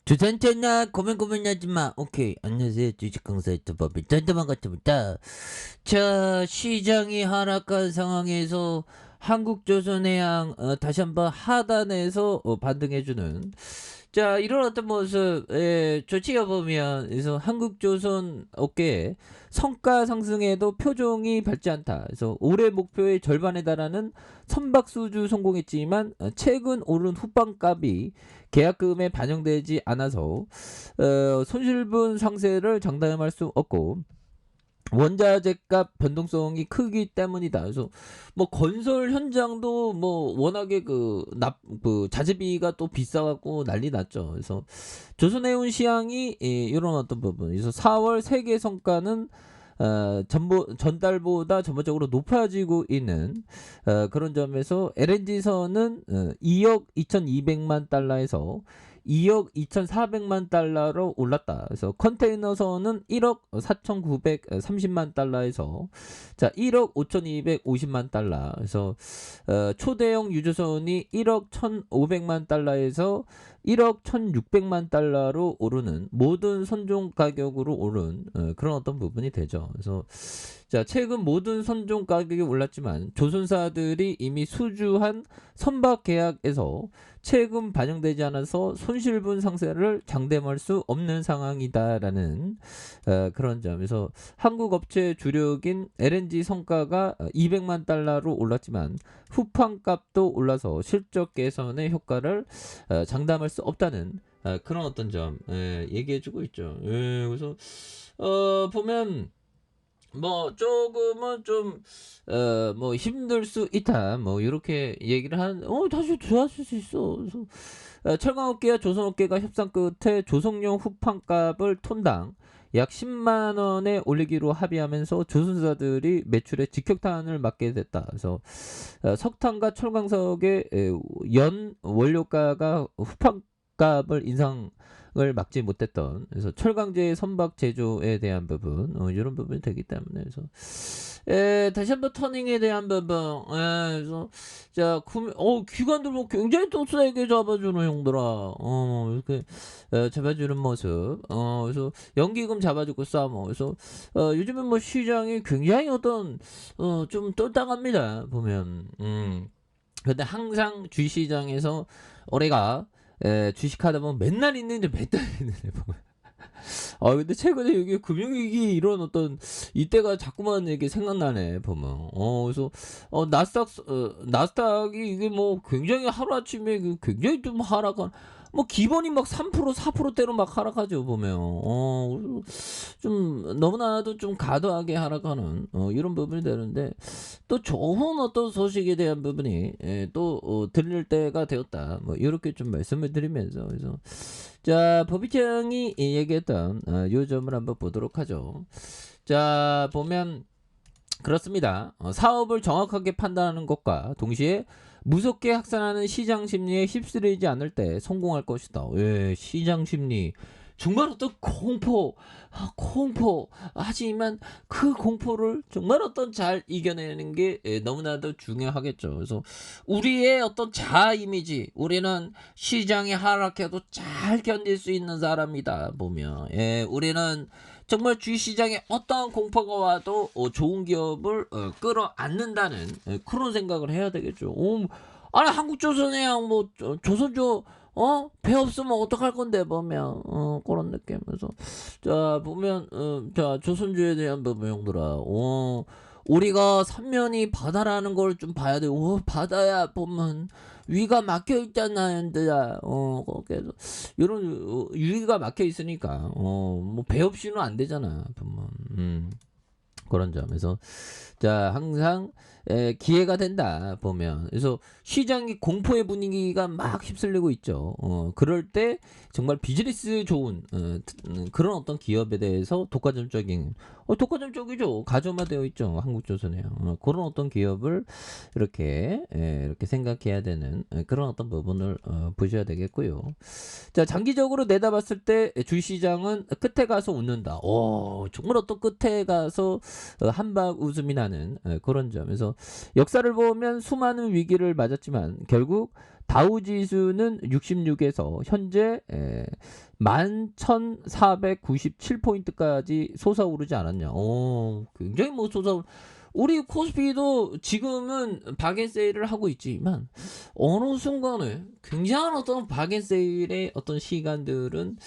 주산전나 고민하지마. 오케이. 안녕하세요. 주식강사 유튜버비 짠짠만 같습니다. 자, 시장이 하락한 상황에서 한국조선해양 다시 한번 하단에서 반등해주는, 자, 이런 어떤 모습, 조치가 보면 그래서 한국조선 업계의 성과 상승에도 표정이 밝지 않다. 그래서 올해 목표의 절반에 달하는 선박수주 성공했지만 최근 오른 후반값이 계약금에 반영되지 않아서 손실분 상세를 장담할 수 없고, 원자재값 변동성이 크기 때문이다. 그래서 뭐 건설 현장도 뭐 워낙에 그 자재비가 또 비싸갖고 난리 났죠. 그래서 조선해운 시황이 이런 어떤 부분, 그래서 4월 세계 성과는 전달보다 전반적으로 높아지고 있는 그런 점에서 LNG선은 2억 2,200만 달러에서 2억 2,400만 달러로 올랐다. 그래서 컨테이너선은 1억 4,930만 달러에서 자 1억 5,250만 달러. 그래서 초대형 유조선이 1억 1,500만 달러에서 1억 1,600만 달러로 오르는, 모든 선종 가격으로 오른 그런 어떤 부분이 되죠. 그래서 자, 최근 모든 선종 가격이 올랐지만 조선사들이 이미 수주한 선박 계약에서 최근 반영되지 않아서 손실분 상세를 장담할 수 없는 상황이다라는 그런 점에서 한국 업체 주력인 LNG 성과가 200만 달러로 올랐지만 후판값도 올라서 실적 개선의 효과를 장담할 수 없다는 그런 어떤 점 얘기해주고 있죠. 그래서 보면 뭐 조금은 좀 뭐 힘들 수 있다, 뭐 이렇게 얘기를 하는, 다시 좋아질 수 있어. 그래서 철강업계와 조선업계가 협상 끝에 조성용 후판값을 톤당 약 10만 원에 올리기로 합의하면서 조선사들이 매출에 직격탄을 맞게 됐다. 그래서 석탄과 철광석의 연 원료가가 후판값을 인상을 막지 못했던, 그래서 철강제 선박 제조에 대한 부분, 이런 부분이 되기 때문에, 그래서 다시 한번 터닝에 대한 부분, 그래서 자 기관들 뭐 굉장히 또 세게 잡아주는 형들아, 이렇게 잡아주는 모습, 그래서 연기금 잡아주고 싸워. 그래서 요즘은 뭐 시장이 굉장히 어떤 좀 똘당합니다 보면. 근데 항상 주시장에서 올해가 주식하다 보면 맨날 있는데 맨날 있는데 보면 근데 최근에 여기 금융위기 이런 어떤 이때가 자꾸만 이게 생각나네 보면. 그래서 나스닥이 이게 뭐 굉장히 하루아침에 굉장히 좀 하락한, 뭐 기본이 막 3% 4%대로 막 하락하죠 보면. 좀 너무나도 좀 과도하게 하락하는 이런 부분이 되는데, 또 좋은 어떤 소식에 대한 부분이 또 들릴 때가 되었다, 뭐 이렇게 좀 말씀을 드리면서, 그래서 자, 법의청이 얘기했던 요 점을 한번 보도록 하죠. 자, 보면 그렇습니다. 사업을 정확하게 판단하는 것과 동시에 무섭게 확산하는 시장 심리에 휩쓸리지 않을 때 성공할 것이다. 시장 심리. 정말 어떤 공포. 하지만 그 공포를 정말 어떤 잘 이겨내는 게 너무나도 중요하겠죠. 그래서 우리의 어떤 자아 이미지, 우리는 시장이 하락해도 잘 견딜 수 있는 사람이다 보면, 우리는 정말 주식시장에 어떠한 공포가 와도 좋은 기업을 끌어안는다는 그런 생각을 해야 되겠죠. 아니 한국조선해양 뭐 조선조 배 없으면 어떡할 건데 보면 그런 느낌에서, 자 보면 자 조선주에 대한 부분 형들아, 우리가 삼면이 바다라는 걸 좀 봐야 돼. 바다야 보면 위가 막혀 있잖아 얘들아. 거기에서 이런 위가 막혀 있으니까 뭐 배 없이는 안 되잖아 보면. 그런 점에서 자 항상 기회가 된다 보면, 그래서 시장이 공포의 분위기가 막 휩쓸리고 있죠. 그럴 때 정말 비즈니스 좋은 그런 어떤 기업에 대해서 독과점적이죠. 가점화되어 있죠 한국조선해요. 그런 어떤 기업을 이렇게 생각해야 되는 그런 어떤 부분을 보셔야 되겠고요. 자, 장기적으로 내다봤을 때 주시장은 끝에 가서 웃는다. 정말 어떤 끝에 가서 한박 웃음이 나는 그런 점에서, 역사를 보면 수많은 위기를 맞았지만 결국 다우 지수는 66에서 현재 11,497포인트까지 솟아오르지 않았냐. 굉장히 뭐 우리 코스피도 지금은 박앤세일을 하고 있지만 어느 순간에 굉장한 어떤 박앤세일의 어떤 시간들은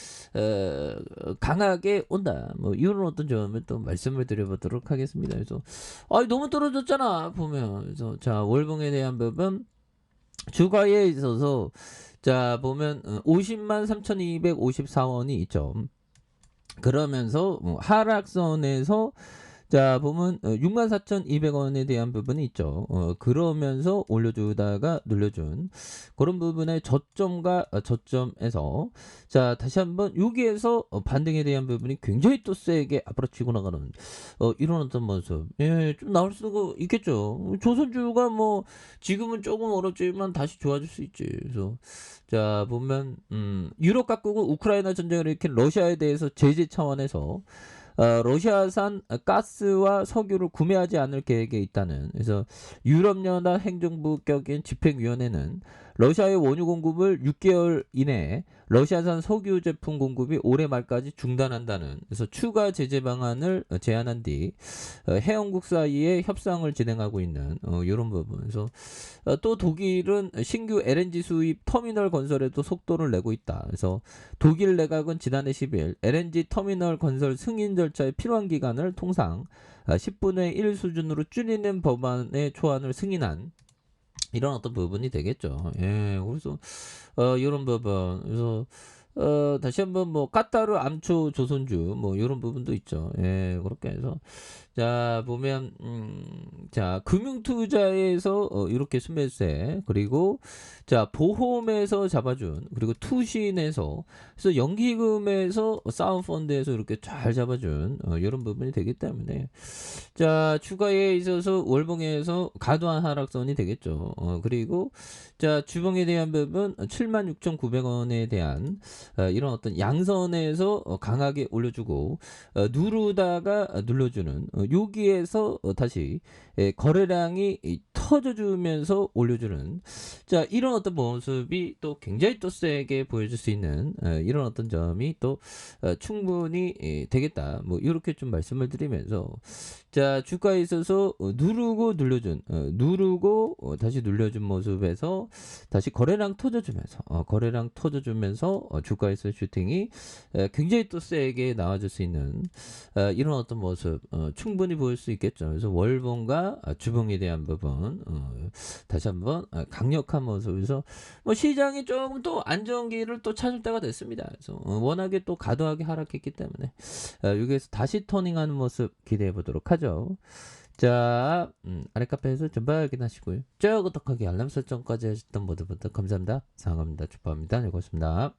강하게 온다. 뭐 이런 어떤 점을 또 말씀을 드려보도록 하겠습니다. 그래서 너무 떨어졌잖아 보면. 그래서 자 월봉에 대한 부분 주가에 있어서 자 보면 50만 3,254원이 있죠. 그러면서 하락선에서 자 보면 64,200원에 대한 부분이 있죠. 그러면서 올려주다가 눌려준 그런 부분의 저점과 저점에서 자 다시 한번 여기에서 반등에 대한 부분이 굉장히 또 세게 앞으로 치고 나가는 이런 어떤 모습 좀 나올 수도 있겠죠. 조선주가 뭐 지금은 조금 어렵지만 다시 좋아질 수 있지. 그래서 자 보면 유럽 각국은 우크라이나 전쟁을 일으킨 러시아에 대해서 제재 차원에서 러시아산 가스와 석유를 구매하지 않을 계획에 있다는. 그래서 유럽연합 행정부격인 집행위원회는 러시아의 원유 공급을 6개월 이내에 러시아산 석유 제품 공급이 올해 말까지 중단한다는. 그래서 추가 제재 방안을 제안한 뒤 회원국 사이에 협상을 진행하고 있는 이런 부분. 그래서 또 독일은 신규 LNG 수입 터미널 건설에도 속도를 내고 있다. 그래서 독일 내각은 지난해 10일 LNG 터미널 건설 승인 절차의 필요한 기간을 통상 10분의 1 수준으로 줄이는 법안의 초안을 승인한 이런 어떤 부분이 되겠죠. 그래서 이런 부분. 그래서 다시 한번 뭐 까따르, 암초, 조선주 뭐 이런 부분도 있죠. 그렇게 해서 자 보면 자 금융투자에서 이렇게 순매수세 그리고 자 보험에서 잡아준 그리고 투신에서 그래서 연기금에서 사운펀드에서 이렇게 잘 잡아준 이런 부분이 되기 때문에 자 주가에 있어서 월봉에서 과도한 하락선이 되겠죠. 그리고 자 주봉에 대한 부분 76,900원에 대한 이런 어떤 양선에서 강하게 올려주고 누르다가 눌러주는 여기에서 다시 거래량이 터져주면서 올려주는 자 이런 어떤 모습이 또 굉장히 또 세게 보여줄 수 있는 이런 어떤 점이 또 충분히 되겠다. 뭐 이렇게 좀 말씀을 드리면서 자 주가에 있어서 누르고 눌러준 누르고 다시 눌려준 모습에서 다시 거래량 터져주면서 주가에서 슈팅이 굉장히 또 세게 나와줄 수 있는 이런 어떤 모습 충분히 보일 수 있겠죠. 그래서 월봉과 주봉에 대한 부분 다시 한번 강력한 모습에서 뭐 시장이 조금 또 안정기를 또 찾을 때가 됐습니다. 그래서 워낙에 또 과도하게 하락했기 때문에 여기에서 다시 터닝하는 모습 기대해 보도록 하죠. 자, 아래 카페에서 전부 확인하시고요. 저 구독하기 알람 설정까지 하셨던 모두 감사합니다. 사랑합니다. 축복합니다. 즐거웠습니다.